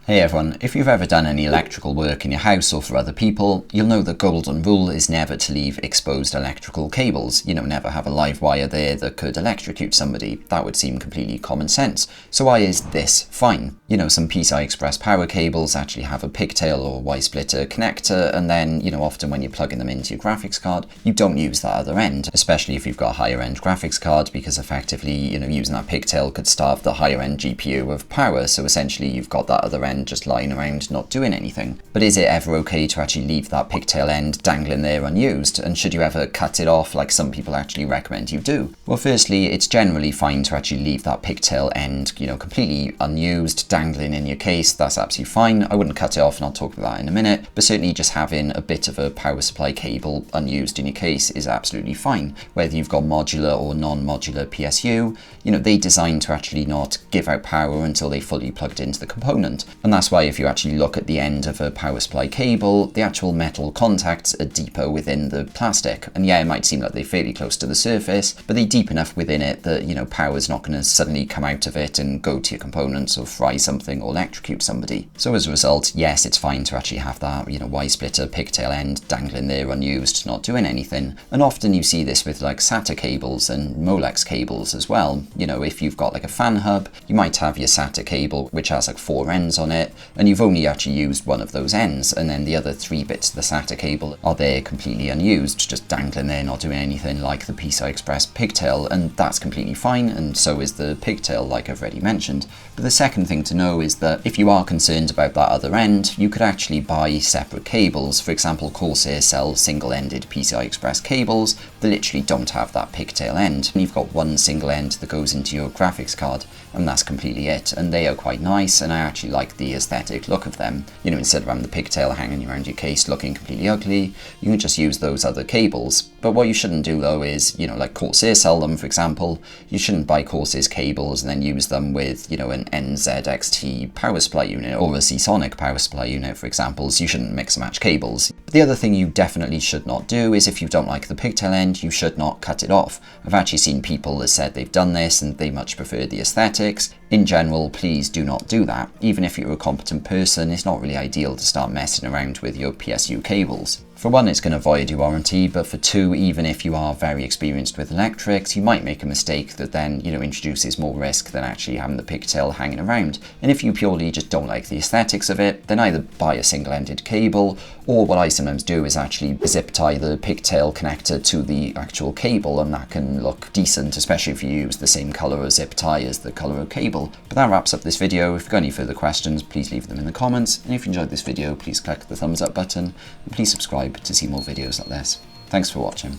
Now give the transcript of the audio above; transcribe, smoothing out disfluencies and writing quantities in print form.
Hey everyone, if you've ever done any electrical work in your house or for other people, you'll know the golden rule is never to leave exposed electrical cables. Never have a live wire there that could electrocute somebody. That would seem completely common sense. So why is this fine? Some PCI Express power cables actually have a pigtail or Y-splitter connector, and then, often when you're plugging them into your graphics card, you don't use that other end, especially if you've got a higher end graphics card, because effectively, using that pigtail could starve the higher end GPU of power. So essentially you've got that other end just lying around not doing anything. But is it ever okay to actually leave that pigtail end dangling there unused? And should you ever cut it off like some people actually recommend you do? Well, firstly, it's generally fine to actually leave that pigtail end, completely unused, dangling in your case. That's absolutely fine. I wouldn't cut it off, and I'll talk about that in a minute, but certainly just having a bit of a power supply cable unused in your case is absolutely fine. Whether you've got modular or non-modular PSU, they designed to actually not give out power until they fully plugged into the component. And that's why if you actually look at the end of a power supply cable, the actual metal contacts are deeper within the plastic. And yeah, it might seem like they're fairly close to the surface, but they're deep enough within it that, power's not going to suddenly come out of it and go to your components or fry something or electrocute somebody. So as a result, yes, it's fine to actually have that, Y-splitter pigtail end dangling there unused, not doing anything. And often you see this with like SATA cables and Molex cables as well. If you've got like a fan hub, you might have your SATA cable, which has like 4 ends on it, and you've only actually used one of those ends, and then the other 3 bits of the SATA cable are there completely unused, just dangling there, not doing anything, like the PCI Express pigtail, and that's completely fine, and so is the pigtail, like I've already mentioned. But the second thing to know is that if you are concerned about that other end, you could actually buy separate cables. For example, Corsair sells single-ended PCI Express cables that literally don't have that pigtail end, and you've got one single end that goes into your graphics card, and that's completely it. And they are quite nice, and I actually like the aesthetic look of them. Instead of having the pigtail hanging around your case looking completely ugly, you can just use those other cables. But what you shouldn't do though is, like Corsair sell them, for example, you shouldn't buy Corsair's cables and then use them with, an NZXT power supply unit or a Seasonic power supply unit, for example, so you shouldn't mix and match cables. But the other thing you definitely should not do is, if you don't like the pigtail end, you should not cut it off. I've actually seen people that said they've done this and they much prefer the aesthetics. In general, please do not do that. Even if you're a competent person, it's not really ideal to start messing around with your PSU cables. For one, it's going to void your warranty, but for two, even if you are very experienced with electrics, you might make a mistake that then, introduces more risk than actually having the pigtail hanging around. And if you purely just don't like the aesthetics of it, then either buy a single-ended cable, or what I sometimes do is actually zip tie the pigtail connector to the actual cable, and that can look decent, especially if you use the same color of zip tie as the color of cable. But that wraps up this video. If you've got any further questions, please leave them in the comments. And if you enjoyed this video, please click the thumbs up button, and please subscribe to see more videos like this. Thanks for watching.